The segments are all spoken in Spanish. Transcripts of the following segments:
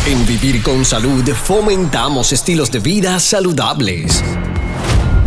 En Vivir con Salud fomentamos estilos de vida saludables.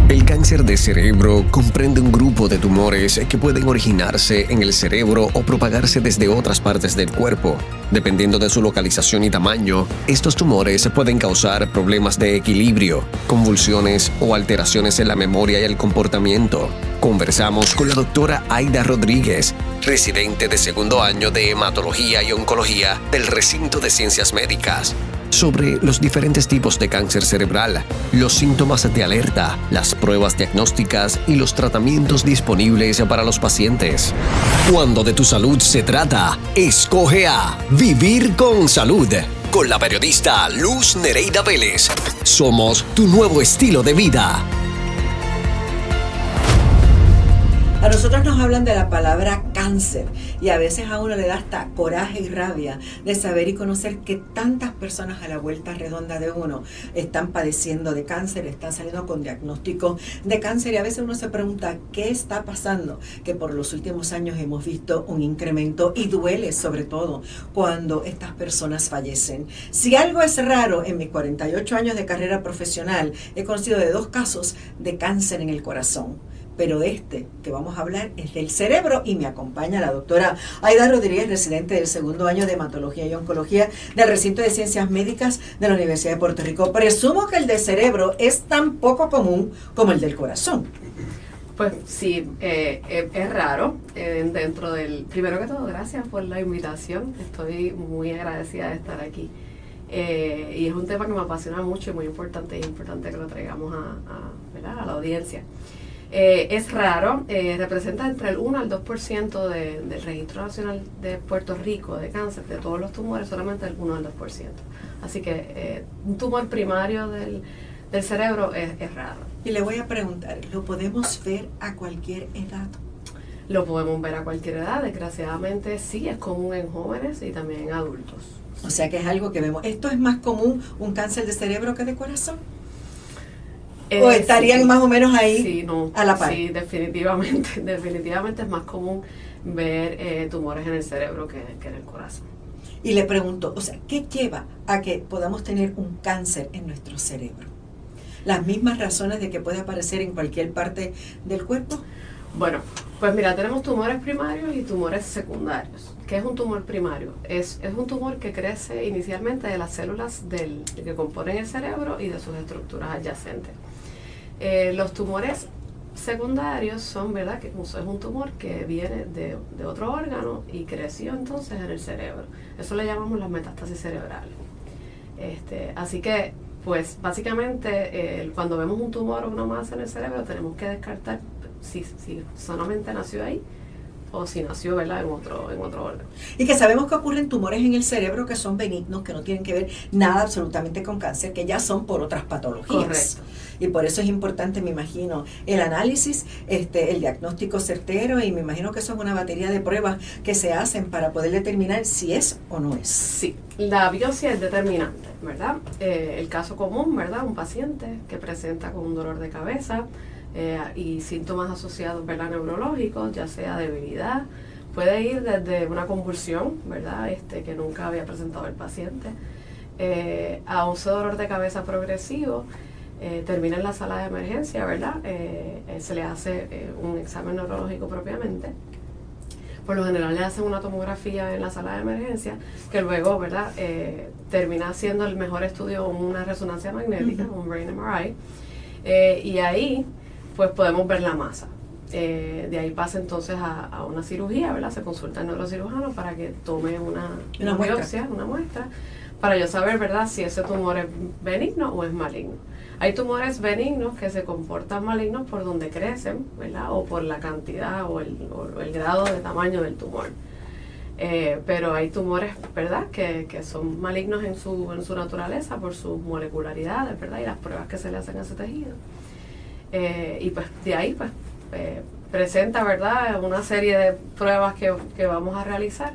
El cáncer de cerebro comprende un grupo de tumores que pueden originarse en el cerebro o propagarse desde otras partes del cuerpo. Dependiendo de su localización y tamaño, estos tumores pueden causar problemas de equilibrio, convulsiones o alteraciones en la memoria y el comportamiento. Conversamos con la doctora Aida Rodríguez, residente de segundo año de Hematología y Oncología del Recinto de Ciencias Médicas, sobre los diferentes tipos de cáncer cerebral, los síntomas de alerta, las pruebas diagnósticas y los tratamientos disponibles para los pacientes. Cuando de tu salud se trata, escoge a Vivir con Salud, con la periodista Luz Nereida Vélez. Somos tu nuevo estilo de vida. A nosotros nos hablan de la palabra cáncer y a veces a uno le da hasta coraje y rabia de saber y conocer que tantas personas a la vuelta redonda de uno están padeciendo de cáncer, están saliendo con diagnóstico de cáncer y a veces uno se pregunta qué está pasando, que por los últimos años hemos visto un incremento y duele sobre todo cuando estas personas fallecen. Si algo es raro, en mis 48 años de carrera profesional he conocido de 2 casos de cáncer en el corazón. Pero este que vamos a hablar es del cerebro y me acompaña la doctora Aida Rodríguez, residente del segundo año de Hematología y Oncología del Recinto de Ciencias Médicas de la Universidad de Puerto Rico. Presumo que el del cerebro es tan poco común como el del corazón. Pues sí, es raro. Dentro del... Primero que todo, gracias por la invitación. Estoy muy agradecida de estar aquí. Y es un tema que me apasiona mucho y muy importante. Y es importante que lo traigamos a la audiencia. Es raro, representa entre el 1 al 2% del Registro Nacional de Puerto Rico de cáncer, de todos los tumores, solamente el 1 al 2%. Así que un tumor primario del cerebro es raro. Y le voy a preguntar, ¿lo podemos ver a cualquier edad? Lo podemos ver a cualquier edad, desgraciadamente sí, es común en jóvenes y también en adultos. O sea que es algo que vemos. ¿Esto es más común un cáncer de cerebro que de corazón? ¿O estarían más o menos ahí sí, no, a la par? Sí, definitivamente es más común ver tumores en el cerebro que en el corazón. Y le pregunto, o sea, ¿qué lleva a que podamos tener un cáncer en nuestro cerebro? ¿Las mismas razones de que puede aparecer en cualquier parte del cuerpo? Bueno, pues mira, tenemos tumores primarios y tumores secundarios. ¿Qué es un tumor primario? Es un tumor que crece inicialmente de las células que componen el cerebro y de sus estructuras adyacentes. Los tumores secundarios son, ¿verdad?, que es un tumor que viene de otro órgano y creció entonces en el cerebro. Eso le llamamos las metástasis cerebrales. Así que, pues, básicamente, cuando vemos un tumor o una masa en el cerebro, tenemos que descartar si solamente nació ahí o si nació, ¿verdad?, en otro órgano. Y que sabemos que ocurren tumores en el cerebro que son benignos, que no tienen que ver nada absolutamente con cáncer, que ya son por otras patologías. Correcto. Y por eso es importante, me imagino, el análisis, el diagnóstico certero, y me imagino que eso es una batería de pruebas que se hacen para poder determinar si es o no es. Sí, la biopsia es determinante, ¿verdad? El caso común, ¿verdad? Un paciente que presenta con un dolor de cabeza y síntomas asociados, ¿verdad?, neurológicos, ya sea debilidad, puede ir desde una convulsión, ¿verdad?, que nunca había presentado el paciente, a un dolor de cabeza progresivo. Termina en la sala de emergencia, ¿verdad? Se le hace un examen neurológico propiamente. Por lo general le hacen una tomografía en la sala de emergencia, que luego, ¿verdad?, termina siendo el mejor estudio, una resonancia magnética, un brain MRI, y ahí pues podemos ver la masa. De ahí pasa entonces a una cirugía, ¿verdad? Se consulta al neurocirujano para que tome una biopsia, una muestra, para yo saber, ¿verdad?, si ese tumor es benigno o es maligno. Hay tumores benignos que se comportan malignos por donde crecen, ¿verdad?, o por la cantidad o el grado de tamaño del tumor. Pero hay tumores, ¿verdad?, que son malignos en su naturaleza por sus molecularidades, ¿verdad?, y las pruebas que se le hacen a ese tejido. Y pues de ahí pues presenta, ¿verdad?, una serie de pruebas que vamos a realizar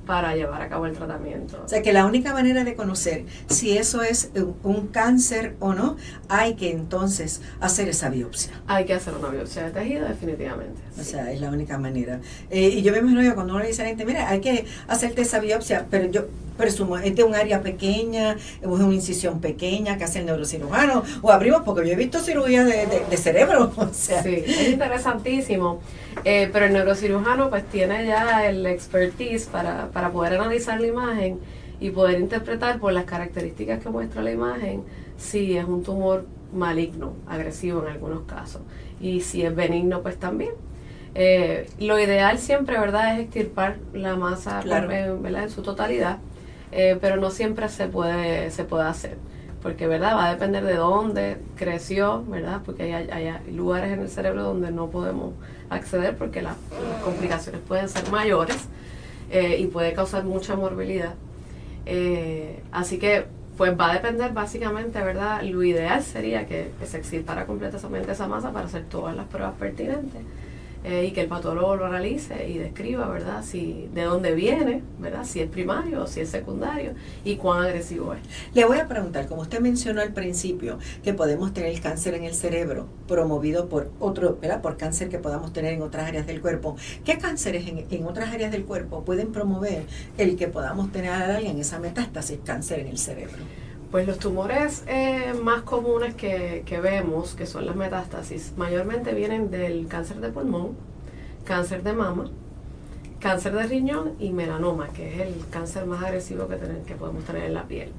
para llevar a cabo el tratamiento. O sea que la única manera de conocer si eso es un cáncer o no, hay que entonces hacer esa biopsia. Hay que hacer una biopsia de tejido, definitivamente. O sea, es la única manera. Y yo me imagino que cuando uno le dice a la gente, mira, hay que hacerte esa biopsia, pero yo presumo, es de un área pequeña, es una incisión pequeña que hace el neurocirujano, o abrimos, porque yo he visto cirugía de cerebro. O sea. Sí, es interesantísimo, pero el neurocirujano pues tiene ya el expertise para poder analizar la imagen y poder interpretar por las características que muestra la imagen si es un tumor maligno, agresivo en algunos casos, y si es benigno pues también. Lo ideal siempre, ¿verdad?, es extirpar la masa, claro, ¿verdad?, en su totalidad, pero no siempre se puede hacer, porque, ¿verdad?, va a depender de dónde creció, ¿verdad?, porque hay lugares en el cerebro donde no podemos acceder porque las complicaciones pueden ser mayores y puede causar mucha morbilidad. Así que pues va a depender básicamente, ¿verdad? Lo ideal sería que se extirpara completamente esa masa para hacer todas las pruebas pertinentes y que el patólogo lo analice y describa, ¿verdad?, si de dónde viene, ¿verdad?, si es primario o si es secundario y cuán agresivo es. Le voy a preguntar, como usted mencionó al principio, que podemos tener el cáncer en el cerebro promovido por otro, ¿verdad?, por cáncer que podamos tener en otras áreas del cuerpo. ¿Qué cánceres en otras áreas del cuerpo pueden promover el que podamos tener a alguien esa metástasis, cáncer en el cerebro? Pues los tumores más comunes que vemos, que son las metástasis, mayormente vienen del cáncer de pulmón, cáncer de mama, cáncer de riñón y melanoma, que es el cáncer más agresivo que podemos tener en la piel.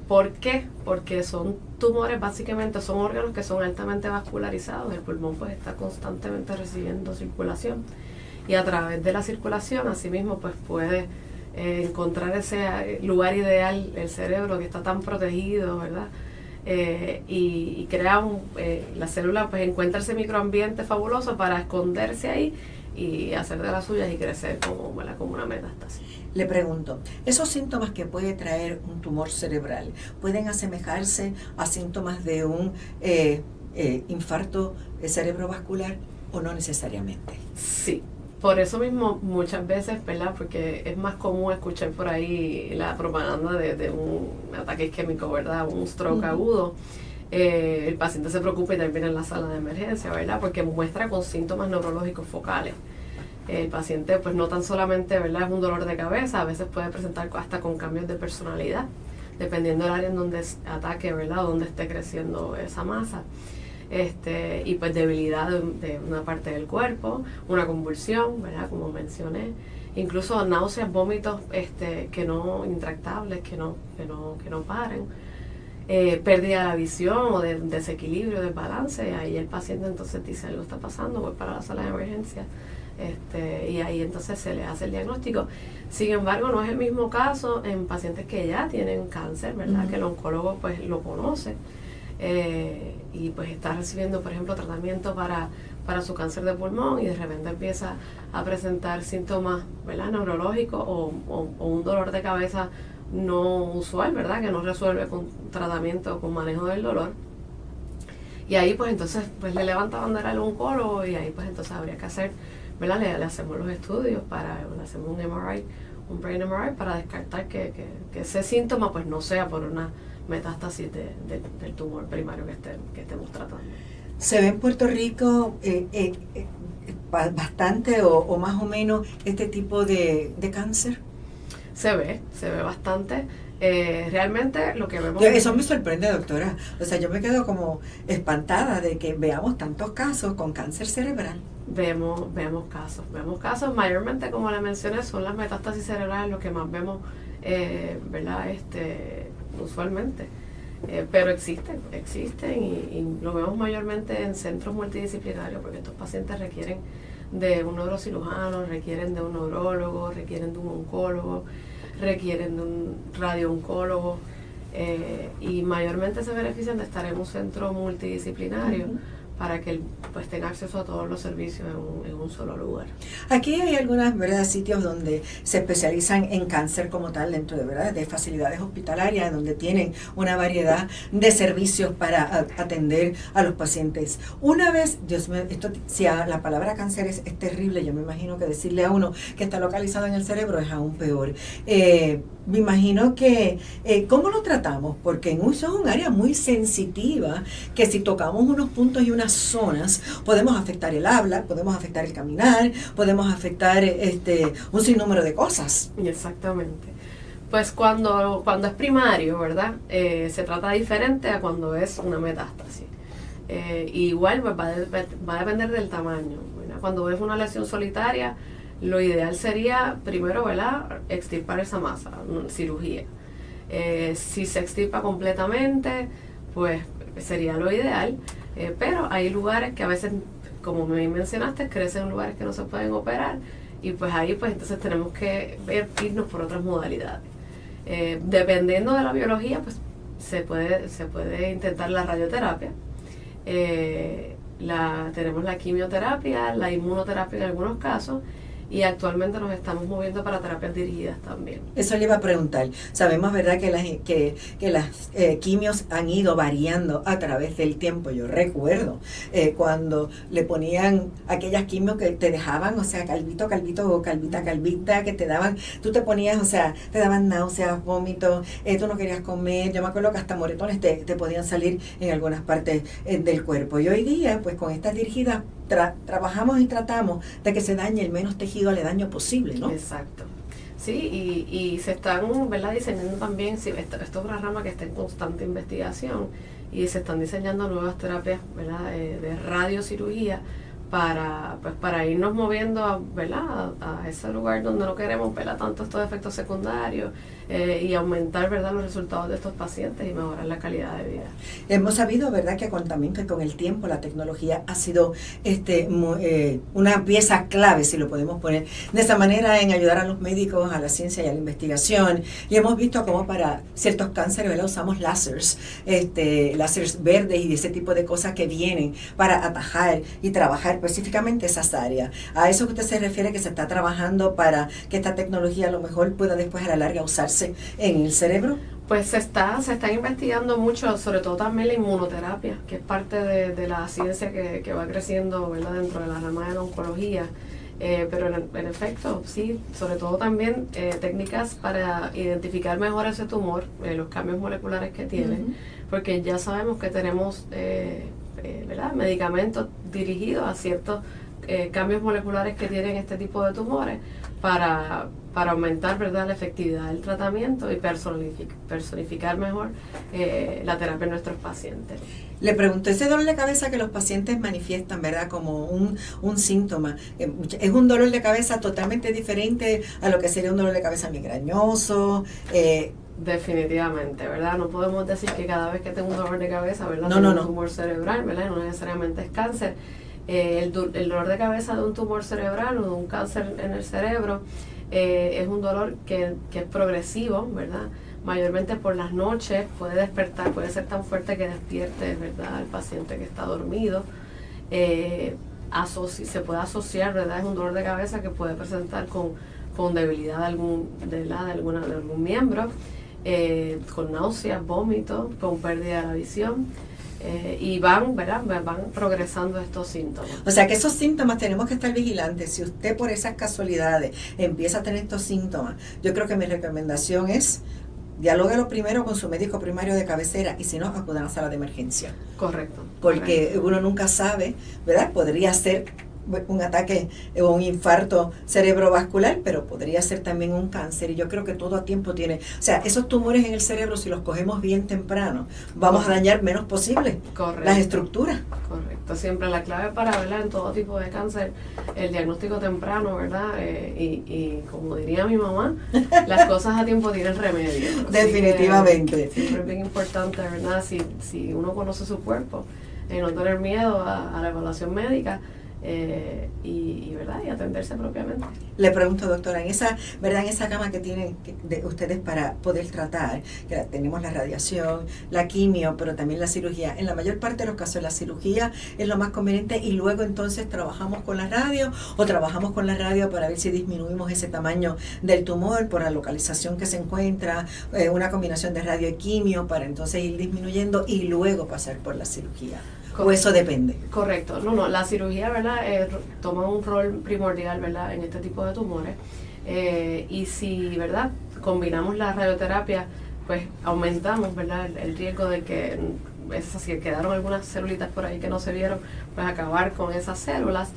¿Por qué? Porque son tumores, básicamente son órganos que son altamente vascularizados. El pulmón pues está constantemente recibiendo circulación y a través de la circulación, asimismo, pues puede encontrar ese lugar ideal, el cerebro que está tan protegido, ¿verdad? Y crea la célula pues encuentra ese microambiente fabuloso para esconderse ahí y hacer de las suyas y crecer como una metástasis. Le pregunto, ¿esos síntomas que puede traer un tumor cerebral pueden asemejarse a síntomas de un infarto cerebrovascular o no necesariamente? Sí. Por eso mismo muchas veces, ¿verdad?, porque es más común escuchar por ahí la propaganda de un ataque isquémico, ¿verdad?, un stroke agudo. El paciente se preocupa y termina en la sala de emergencia, ¿verdad?, porque muestra con síntomas neurológicos focales. El paciente pues no tan solamente, ¿verdad?, es un dolor de cabeza, a veces puede presentar hasta con cambios de personalidad, dependiendo del área en donde ataque, ¿verdad?, donde esté creciendo esa masa. Y pues debilidad de una parte del cuerpo, una convulsión, ¿verdad?, como mencioné, incluso náuseas, vómitos que no intractables, que no paren, pérdida de la visión o de desequilibrio, desbalance. Ahí el paciente entonces dice algo está pasando, voy para la sala de emergencia, y ahí entonces se le hace el diagnóstico. Sin embargo, no es el mismo caso en pacientes que ya tienen cáncer, ¿verdad?, que el oncólogo pues lo conoce. Y pues está recibiendo, por ejemplo, tratamiento para su cáncer de pulmón y de repente empieza a presentar síntomas, ¿verdad?, neurológicos o un dolor de cabeza no usual, ¿verdad?, que no resuelve con tratamiento o con manejo del dolor. Y ahí pues entonces pues le levanta bandera al oncólogo y ahí pues entonces habría que hacer, ¿verdad?, le hacemos los estudios, le hacemos un MRI, un brain MRI para descartar que ese síntoma pues no sea por una metástasis del tumor primario que estemos tratando. ¿Se ve en Puerto Rico bastante o más o menos este tipo de cáncer? Se ve bastante. Realmente lo que vemos... Eso me sorprende, doctora. O sea, yo me quedo como espantada de que veamos tantos casos con cáncer cerebral. Vemos casos, mayormente como le mencioné, son las metástasis cerebrales lo que más vemos, ¿verdad?, usualmente. Pero existen y lo vemos mayormente en centros multidisciplinarios porque estos pacientes requieren de un neurocirujano, requieren de un neurólogo, requieren de un oncólogo, requieren de un radiooncólogo y mayormente se benefician de estar en un centro multidisciplinario para que pues tenga acceso a todos los servicios en un solo lugar. Aquí hay algunos, ¿verdad?, sitios donde se especializan en cáncer como tal, dentro de, ¿verdad?, de facilidades hospitalarias, donde tienen una variedad de servicios para atender a los pacientes. Una vez, Dios mío, si la palabra cáncer es terrible, yo me imagino que decirle a uno que está localizado en el cerebro es aún peor. Me imagino que, ¿cómo lo tratamos? Porque eso es un área muy sensitiva, que si tocamos unos puntos y unas zonas, podemos afectar el habla, podemos afectar el caminar, podemos afectar un sinnúmero de cosas. Exactamente. Pues cuando es primario, ¿verdad? Se trata diferente a cuando es una metástasis. Igual pues, va a depender del tamaño, ¿verdad? Cuando es una lesión solitaria, lo ideal sería primero, ¿verdad?, extirpar esa masa, cirugía. Si se extirpa completamente, pues sería lo ideal, pero hay lugares que a veces, como me mencionaste, crecen en lugares que no se pueden operar, y pues ahí pues entonces tenemos que irnos por otras modalidades. Dependiendo de la biología, pues se puede intentar la radioterapia, tenemos la quimioterapia, la inmunoterapia en algunos casos, y actualmente nos estamos moviendo para terapias dirigidas también. Eso le iba a preguntar. Sabemos, ¿verdad?, que las quimios han ido variando a través del tiempo. Yo recuerdo cuando le ponían aquellas quimios que te dejaban, o sea, calvito o calvita, que te daban, tú te ponías, o sea, te daban náuseas, vómitos, tú no querías comer. Yo me acuerdo que hasta moretones te podían salir en algunas partes del cuerpo. Y hoy día, pues con estas dirigidas, trabajamos y tratamos de que se dañe el menos tejido aledaño posible, ¿no? Exacto. Sí, y se están, ¿verdad?, diseñando también, sí, esto es una rama que está en constante investigación, y se están diseñando nuevas terapias, ¿verdad?, de radiocirugía para irnos moviendo, ¿verdad?, a ese lugar donde no queremos, ¿verdad?, tanto estos efectos secundarios, y aumentar, ¿verdad?, los resultados de estos pacientes y mejorar la calidad de vida. Hemos sabido, ¿verdad?, que también que con el tiempo la tecnología ha sido una pieza clave, si lo podemos poner de esa manera, en ayudar a los médicos, a la ciencia y a la investigación. Y hemos visto cómo para ciertos cánceres, ¿verdad?, usamos láseres verdes y ese tipo de cosas que vienen para atajar y trabajar específicamente esas áreas. A eso que usted se refiere, que se está trabajando para que esta tecnología a lo mejor pueda después a la larga usarse en el cerebro. Pues se está investigando mucho, sobre todo también la inmunoterapia, que es parte de la ciencia que va creciendo, ¿verdad?, dentro de la rama de la oncología. Pero en efecto, sí, sobre todo también técnicas para identificar mejor ese tumor, los cambios moleculares que tiene, porque ya sabemos que tenemos ¿verdad?, medicamentos dirigidos a ciertos cambios moleculares que tienen este tipo de tumores para aumentar, ¿verdad?, la efectividad del tratamiento y personificar mejor la terapia en nuestros pacientes. Le pregunto, ese dolor de cabeza que los pacientes manifiestan, ¿verdad?, como un síntoma, ¿es un dolor de cabeza totalmente diferente a lo que sería un dolor de cabeza migrañoso? Definitivamente, ¿verdad? No podemos decir que cada vez que tengo un dolor de cabeza, ¿verdad?, No. un tumor cerebral, ¿verdad? No necesariamente es cáncer. El dolor de cabeza de un tumor cerebral o de un cáncer en el cerebro es un dolor que es progresivo, ¿verdad? Mayormente por las noches puede despertar, puede ser tan fuerte que despierte, ¿verdad?, al paciente que está dormido. Se puede asociar, ¿verdad? Es un dolor de cabeza que puede presentar con debilidad de algún miembro, con náuseas, vómitos, con pérdida de la visión. Y van progresando estos síntomas. O sea que esos síntomas tenemos que estar vigilantes. Si usted por esas casualidades empieza a tener estos síntomas, yo creo que mi recomendación es dialóguelo primero con su médico primario de cabecera, y si no, acudan a la sala de emergencia. Correcto. Porque uno nunca sabe, ¿verdad? Podría ser un ataque o un infarto cerebrovascular, pero podría ser también un cáncer, y yo creo que todo a tiempo tiene, o sea, esos tumores en el cerebro, si los cogemos bien temprano, vamos a dañar menos posible las estructuras. Correcto, siempre la clave para, ¿verdad?, en todo tipo de cáncer, el diagnóstico temprano, ¿verdad? Y como diría mi mamá, las cosas a tiempo tienen remedio. Definitivamente. Siempre es bien importante, ¿verdad?, si uno conoce su cuerpo, no tener miedo a la evaluación médica, ¿verdad? Y atenderse propiamente. Le pregunto, doctora, en esa cama que tienen ustedes para poder tratar, que tenemos la radiación, la quimio, pero también la cirugía, en la mayor parte de los casos la cirugía es lo más conveniente y luego entonces trabajamos con la radio para ver si disminuimos ese tamaño del tumor por la localización que se encuentra, una combinación de radio y quimio para entonces ir disminuyendo y luego pasar por la cirugía. Correcto. ¿O eso depende? Correcto. No, la cirugía, ¿verdad? Toma un rol primordial, ¿verdad? En este tipo de tumores. Y si, ¿verdad? Combinamos la radioterapia, pues aumentamos, ¿verdad? El riesgo de que si quedaron algunas celulitas por ahí que no se vieron, pues acabar con esas células.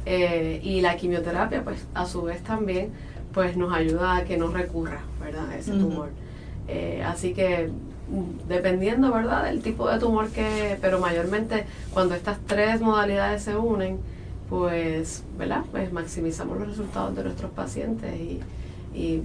Y la quimioterapia, pues a su vez también, pues nos ayuda a que no recurra, ¿verdad? Ese tumor. Así que dependiendo, ¿verdad?, del tipo de tumor pero mayormente cuando estas tres modalidades se unen, pues, ¿verdad?, pues maximizamos los resultados de nuestros pacientes y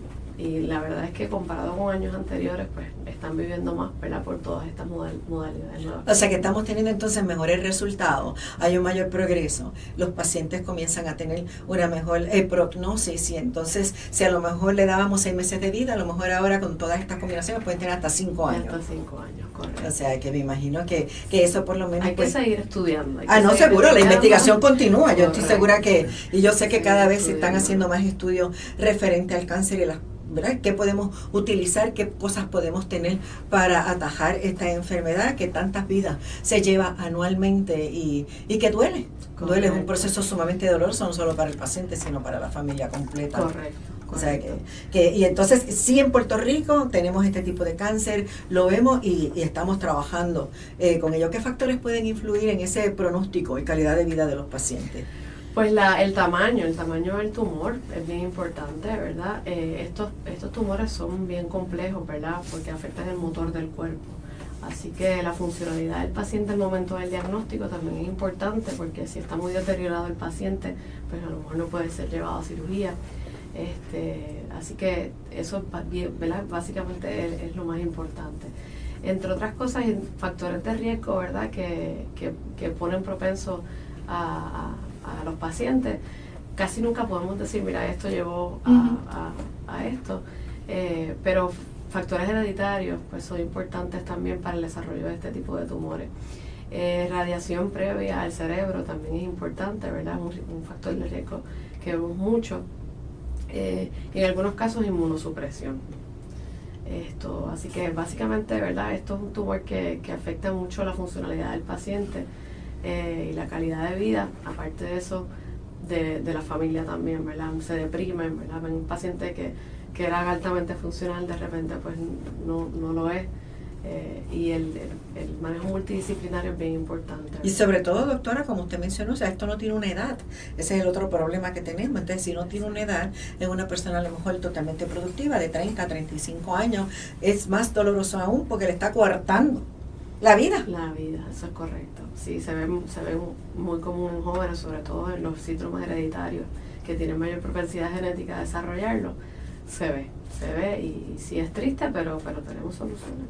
la verdad es que comparado con años anteriores, pues están viviendo más, ¿verdad?, por todas estas modalidades nuevas. O sea que estamos teniendo entonces mejores resultados, hay un mayor progreso, los pacientes comienzan a tener una mejor prognosis y entonces si a lo mejor le dábamos 6 meses de vida, a lo mejor ahora con todas estas combinaciones pueden tener hasta 5 años. Hasta 5 años, correcto. O sea que me imagino que eso por lo menos... Hay que seguir estudiando. Seguro, la investigación continúa, yo estoy segura y yo sé que cada vez se están haciendo más estudios referentes al cáncer y las, ¿verdad?, qué podemos utilizar, qué cosas podemos tener para atajar esta enfermedad que tantas vidas se lleva anualmente y que duele. Correcto. Duele, es un proceso sumamente doloroso, no solo para el paciente, sino para la familia completa. Correcto. O sea y entonces sí, en Puerto Rico tenemos este tipo de cáncer, lo vemos y estamos trabajando con ello. ¿Qué factores pueden influir en ese pronóstico y calidad de vida de los pacientes? Pues el tamaño del tumor es bien importante, ¿verdad? Estos tumores son bien complejos, ¿verdad? Porque afectan el motor del cuerpo. Así que la funcionalidad del paciente al momento del diagnóstico también es importante, porque si está muy deteriorado el paciente, pues a lo mejor no puede ser llevado a cirugía. Así que eso, ¿verdad?, básicamente es lo más importante. Entre otras cosas, factores de riesgo, ¿verdad?, que ponen propensos a los pacientes. Casi nunca podemos decir, mira, esto llevó a esto, pero factores hereditarios pues son importantes también para el desarrollo de este tipo de tumores. Radiación previa al cerebro también es importante, ¿verdad? Un factor de riesgo que vemos mucho. Y en algunos casos inmunosupresión. Así que básicamente, ¿verdad?, esto es un tumor que afecta mucho la funcionalidad del paciente y la calidad de vida. Aparte de eso, de la familia también, ¿verdad? Se deprimen, ¿verdad? Ven un paciente que era altamente funcional, de repente pues no lo es. Y el manejo multidisciplinario es bien importante. Y sobre todo, doctora, como usted mencionó, o sea, esto no tiene una edad. Ese es el otro problema que tenemos. Entonces, si no tiene una edad, es una persona a lo mejor totalmente productiva, de 30 a 35 años, es más doloroso aún porque le está coartando la vida. La vida, eso es correcto. Sí, se ve muy común en jóvenes, sobre todo en los síndromes hereditarios, que tienen mayor propensidad genética a desarrollarlo. Se ve y sí es triste, pero tenemos soluciones.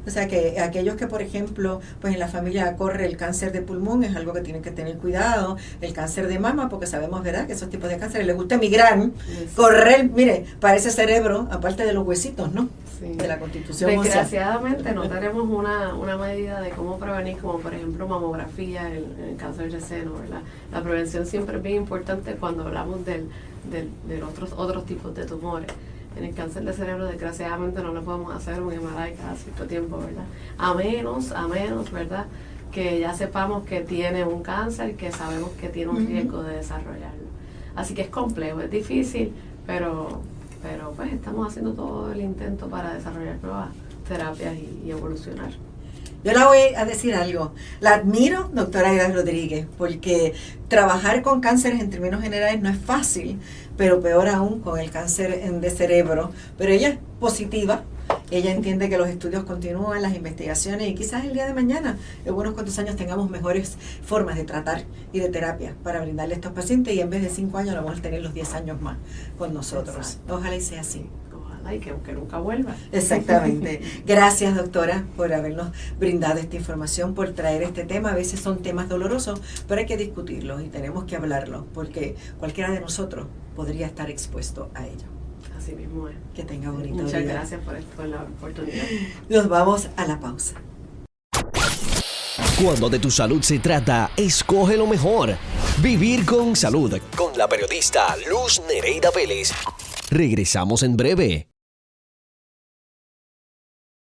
O sea que aquellos que, por ejemplo, pues en la familia corre el cáncer de pulmón, es algo que tienen que tener cuidado, el cáncer de mama, porque sabemos, ¿verdad?, que esos tipos de cánceres les gusta emigrar, sí, correr, mire, para ese cerebro, aparte de los huesitos, ¿no? Sí. De la constitución ósea. Desgraciadamente no tenemos una medida de cómo prevenir, como por ejemplo mamografía en el cáncer de seno, ¿verdad? La prevención siempre es bien importante cuando hablamos de otros tipos de tumores. En el cáncer de cerebro, desgraciadamente, no le podemos hacer un MRI cada cierto tiempo, ¿verdad? A menos, ¿verdad?, que ya sepamos que tiene un cáncer, que sabemos que tiene un riesgo de desarrollarlo. Así que es complejo, es difícil, pero pues estamos haciendo todo el intento para desarrollar nuevas terapias y evolucionar. Yo le voy a decir algo. La admiro, doctora Aida Rodríguez, porque trabajar con cánceres en términos generales no es fácil, pero peor aún con el cáncer de cerebro. Pero ella es positiva, ella entiende que los estudios continúan, las investigaciones, y quizás el día de mañana, en unos cuantos años, tengamos mejores formas de tratar y de terapia para brindarle a estos pacientes, y en vez de 5 años, a lo mejor tener los 10 años más con nosotros. Exacto. Ojalá y sea así. Ojalá. Ay, que nunca vuelva. Exactamente. Gracias, doctora, por habernos brindado esta información, por traer este tema. A veces son temas dolorosos, pero hay que discutirlos y tenemos que hablarlos, porque cualquiera de nosotros podría estar expuesto a ello. Así mismo es. Que tenga bonito día. Muchas gracias por la oportunidad. Nos vamos a la pausa. Cuando de tu salud se trata, escoge lo mejor. Vivir con salud. Con la periodista Luz Nereida Vélez. Regresamos en breve.